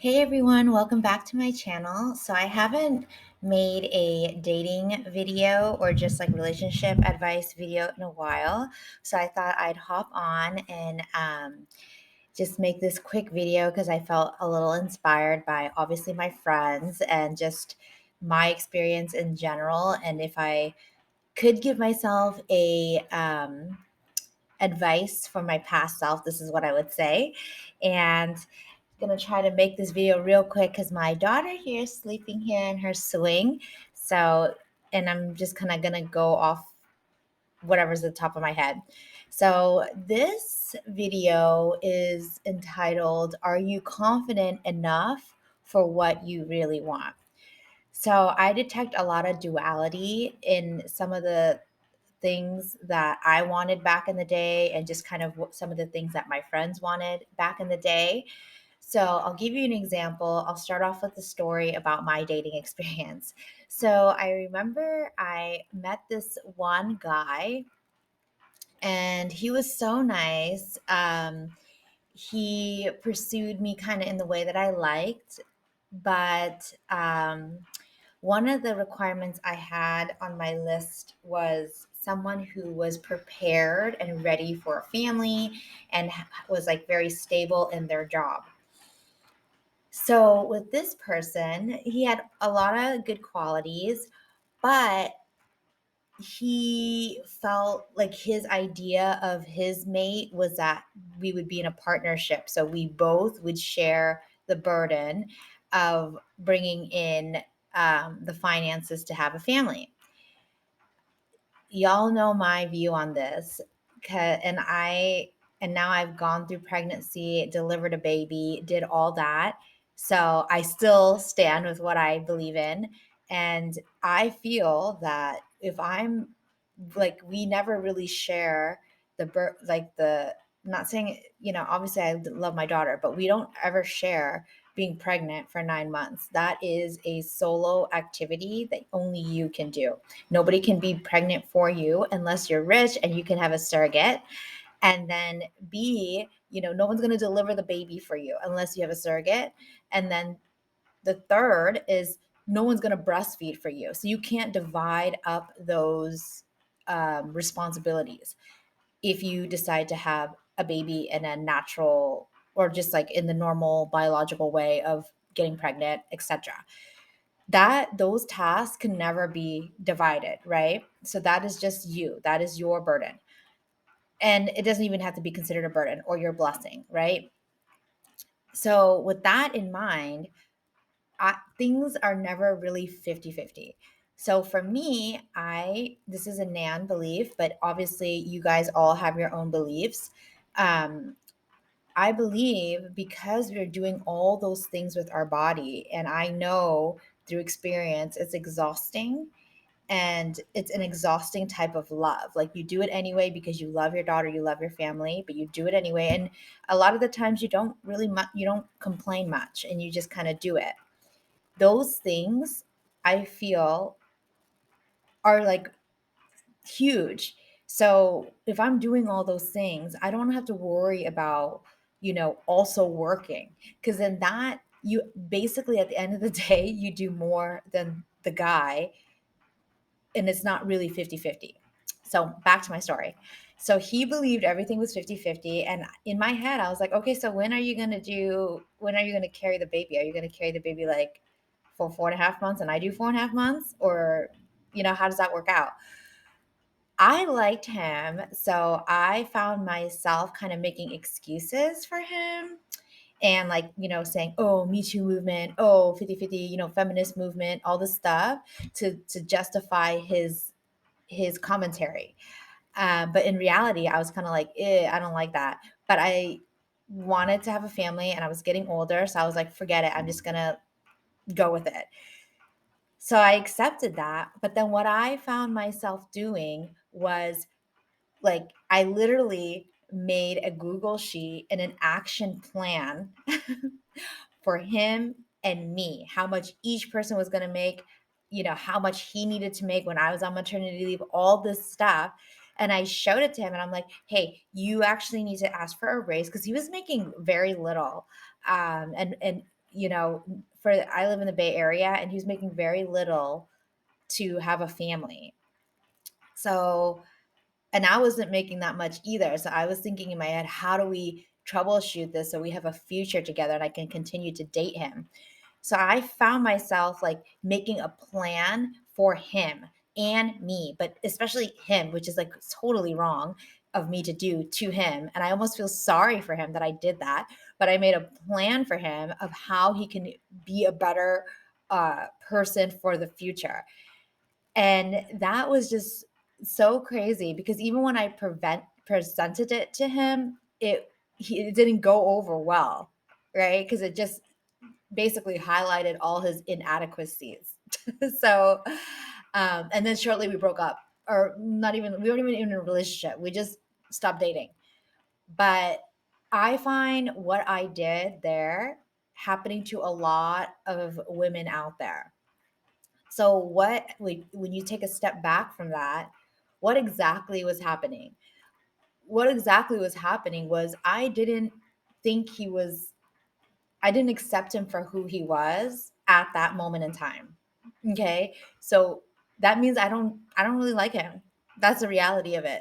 Hey everyone, welcome back to my channel. So I haven't made a dating video or just like relationship advice video in a while. So I thought I'd hop on and just make this quick video because I felt a little inspired by obviously my friends and just my experience in general. And if I could give myself a advice from my past self, this is what I would say. And gonna try to make this video real quick because my daughter here is sleeping here in her swing. So, and I'm just kind of gonna go off whatever's at the top of my head. So, this video is entitled, Are You Confident Enough for What You Really Want? So, I detect a lot of duality in some of the things that I wanted back in the day and just kind of some of the things that my friends wanted back in the day. So I'll give you an example. I'll start off with a story about my dating experience. So I remember I met this one guy and he was so nice. He pursued me kind of in the way that I liked, but one of the requirements I had on my list was someone who was prepared and ready for a family and was like very stable in their job. So with this person, he had a lot of good qualities, but he felt like his idea of his mate was that we would be in a partnership. So we both would share the burden of bringing in the finances to have a family. Y'all know my view on this. And now I've gone through pregnancy, delivered a baby, did all that. So I still stand with what I believe in. And I feel that if I'm like, we never really share I'm not saying, obviously I love my daughter, but we don't ever share being pregnant for 9 months. That is a solo activity that only you can do. Nobody can be pregnant for you unless you're rich and you can have a surrogate. And then B, no one's going to deliver the baby for you unless you have a surrogate. And then the third is no one's going to breastfeed for you. So you can't divide up those responsibilities if you decide to have a baby in a natural or just like in the normal biological way of getting pregnant, etc. That those tasks can never be divided, right? So that is just you. That is your burden. And it doesn't even have to be considered a burden or your blessing, right? So with that in mind, things are never really 50-50. So for me, this is a Nan belief, but obviously you guys all have your own beliefs. Um, I believe because we're doing all those things with our body, and I know through experience it's exhausting and it's an exhausting type of love. Like you do it anyway because you love your daughter, you love your family, but you do it anyway. And a lot of the times you don't really, you don't complain much and you just kind of do it. Those things I feel are like huge. So if I'm doing all those things, I don't have to worry about, also working. Because then that you basically at the end of the day, you do more than the guy and it's not really 50-50. So back to my story. So he believed everything was 50-50. And in my head, I was like, okay, so when are you going to carry the baby? Are you going to carry the baby like for 4.5 months and I do 4.5 months? Or, how does that work out? I liked him. So I found myself kind of making excuses for him and like, saying, oh, Me Too movement, oh, 50-50, feminist movement, all this stuff to justify his commentary. But in reality, I was kind of like, I don't like that. But I wanted to have a family and I was getting older. So I was like, forget it. I'm just going to go with it. So I accepted that. But then what I found myself doing was like, I literally made a Google sheet and an action plan for him and me, how much each person was going to make, how much he needed to make when I was on maternity leave, all this stuff. And I showed it to him and I'm like, hey, you actually need to ask for a raise because he was making very little. And for I live in the Bay Area, and he was making very little to have a family. So, and I wasn't making that much either. So I was thinking in my head, how do we troubleshoot this so we have a future together and I can continue to date him? So I found myself like making a plan for him and me, but especially him, which is like totally wrong of me to do to him. And I almost feel sorry for him that I did that. But I made a plan for him of how he can be a better person for the future. And that was just so crazy because even when I presented it to him, it didn't go over well, right? Because it just basically highlighted all his inadequacies. So, and then shortly we broke up, or not even, we weren't even in a relationship. We just stopped dating. But I find what I did there happening to a lot of women out there. So, when you take a step back from that, what exactly was happening? What exactly was happening was think he was I didn't accept him for who he was at that moment in time. Okay? So that means I don't really like him. That's the reality of it.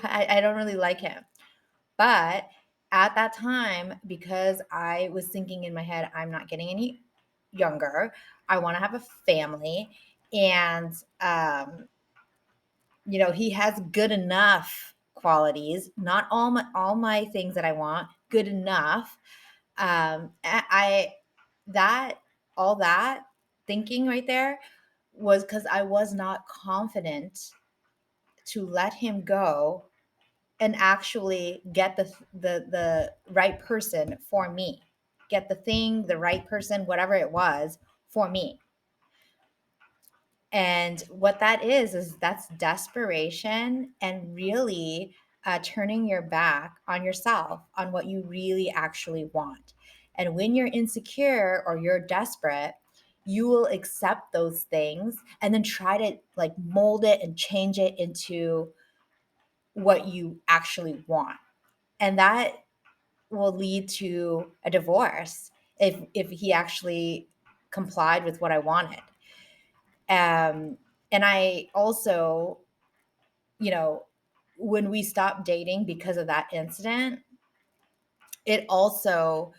I don't really like him. But at that time, because I was thinking in my head, I'm not getting any younger. I want to have a family. And he has good enough qualities, not all my things that I want, good enough. I that all that thinking right there was because I was not confident to let him go and actually get the right person for me, get the right person, whatever it was, for me. And what that is that's desperation and really turning your back on yourself, on what you really actually want. And when you're insecure or you're desperate, you will accept those things and then try to like mold it and change it into what you actually want. And that will lead to a divorce if he actually complied with what I wanted. And I also, you know, when we stopped dating because of that incident, it also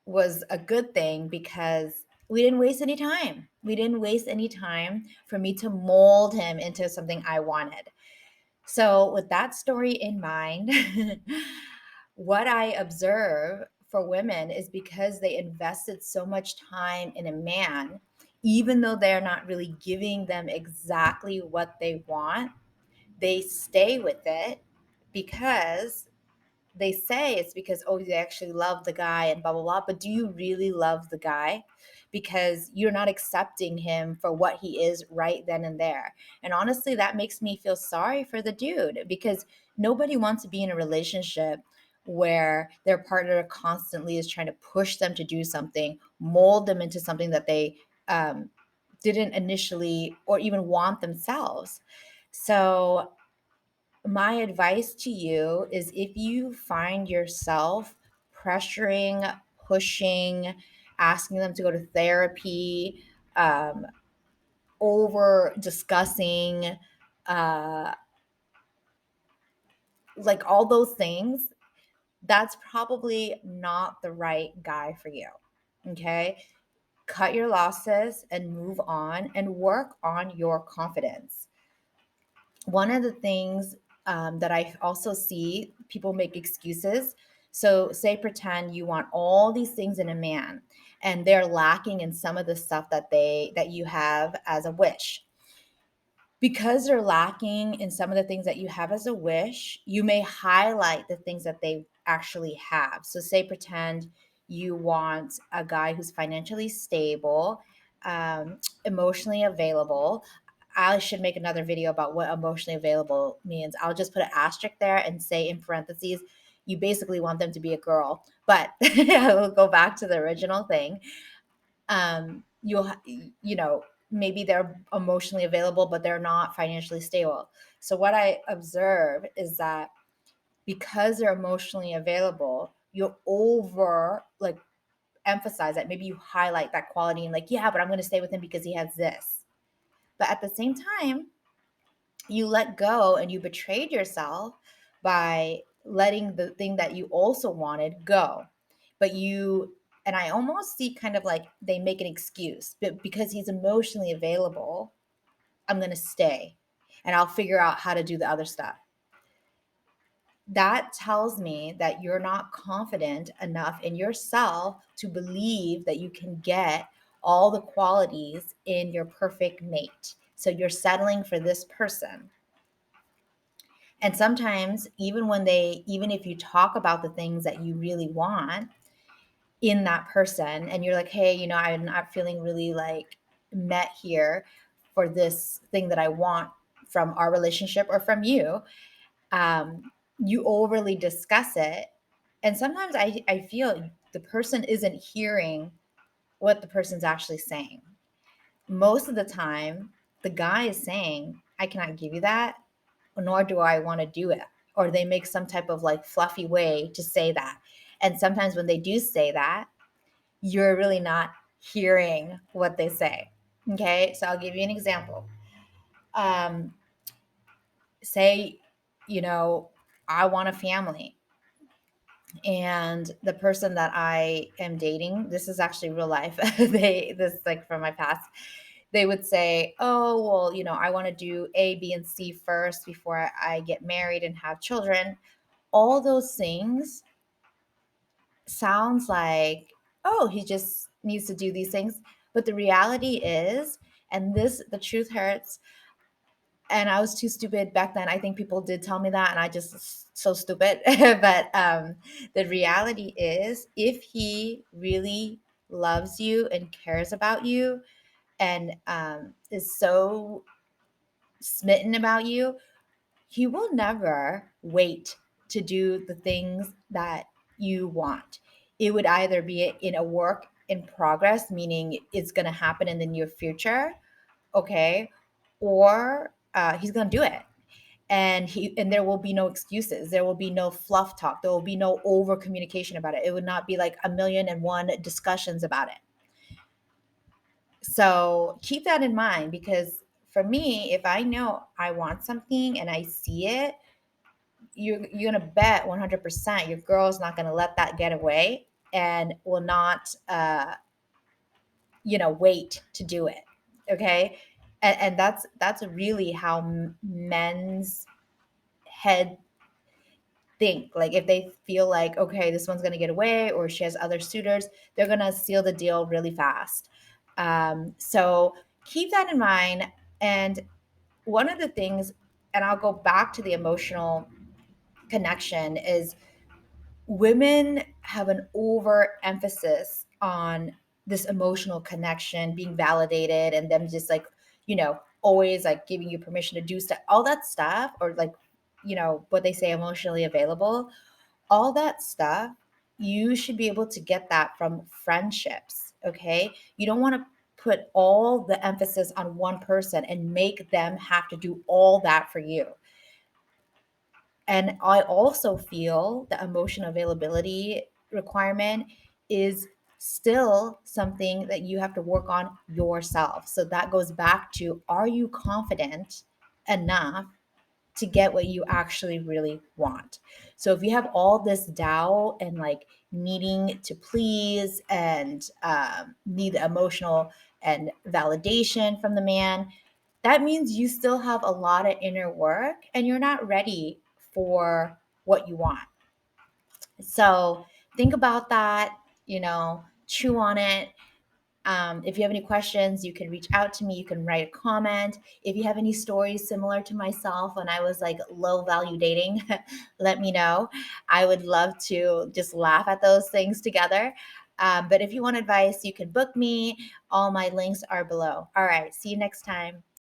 was a good thing because we didn't waste any time. We didn't waste any time for me to mold him into something I wanted. So, with that story in mind, what I observe for women is because they invested so much time in a man, even though they're not really giving them exactly what they want, they stay with it because they say it's because, oh, they actually love the guy and blah blah blah, but do you really love the guy? Because you're not accepting him for what he is right then and there. And honestly, that makes me feel sorry for the dude, because nobody wants to be in a relationship where their partner constantly is trying to push them to do something, mold them into something that they didn't initially or even want themselves. So my advice to you is, if you find yourself pressuring, pushing, asking them to go to therapy, um, over discussing, uh, like all those things, that's probably not the right guy for you. Okay. Cut your losses and move on and work on your confidence. One of the things that I also see people make excuses. So, say, pretend you want all these things in a man, and they're lacking in some of the stuff that you have as a wish. Because they're lacking in some of the things that you have as a wish, you may highlight the things that they actually have. So, say, pretend you want a guy who's financially stable, emotionally available. I should make another video about what emotionally available means. I'll just put an asterisk there and say in parentheses, you basically want them to be a girl. But I will go back to the original thing. You'll, maybe they're emotionally available, but they're not financially stable. So what I observe is that because they're emotionally available, you'll over like emphasize that. Maybe you highlight that quality and like, yeah, but I'm going to stay with him because he has this. But at the same time, you let go and you betrayed yourself by letting the thing that you also wanted go. But you, and I almost see kind of like they make an excuse, but because he's emotionally available, I'm going to stay and I'll figure out how to do the other stuff. That tells me that you're not confident enough in yourself to believe that you can get all the qualities in your perfect mate. So you're settling for this person. And sometimes, even if you talk about the things that you really want in that person, and you're like, hey, I'm not feeling really like met here for this thing that I want from our relationship or from you, you overly discuss it. And sometimes I feel the person isn't hearing what the person's actually saying. Most of the time, the guy is saying, I cannot give you that, nor do I want to do it. Or they make some type of like fluffy way to say that. And sometimes when they do say that, you're really not hearing what they say. Okay. So I'll give you an example. Um, say, you know, I want a family. And the person that I am dating, this is actually real life. This is like from my past. They would say, oh, well, I want to do A, B, and C first before I get married and have children. All those things sounds like, oh, he just needs to do these things. But the reality is, and the truth hurts, and I was too stupid back then. I think people did tell me that, and I just so stupid. But the reality is, if he really loves you and cares about you, and is so smitten about you, he will never wait to do the things that you want. It would either be in a work in progress, meaning it's going to happen in the near future, okay, or he's going to do it. And there will be no excuses. There will be no fluff talk. There will be no over communication about it. It would not be like a million and one discussions about it. So keep that in mind, because for me, if I know I want something and I see it, you're gonna bet 100% your girl's not gonna let that get away and will not wait to do it. Okay. And that's really how men's head think. Like, if they feel like, okay, this one's gonna get away or she has other suitors, they're gonna seal the deal really fast. So keep that in mind. And one of the things, and I'll go back to the emotional connection, is women have an overemphasis on this emotional connection, being validated, and them just like, always like giving you permission to do stuff, all that stuff, or like, what they say, emotionally available, all that stuff. You should be able to get that from friendships. Okay. You don't want to put all the emphasis on one person and make them have to do all that for you. And I also feel the emotional availability requirement is still something that you have to work on yourself. So that goes back to, are you confident enough to get what you actually really want? So if you have all this doubt and like needing to please and need emotional and validation from the man, that means you still have a lot of inner work and you're not ready for what you want. So think about that, chew on it. If you have any questions, you can reach out to me. You can write a comment. If you have any stories similar to myself when I was like low value dating, let me know. I would love to just laugh at those things together. But if you want advice, you can book me. All my links are below. All right. See you next time.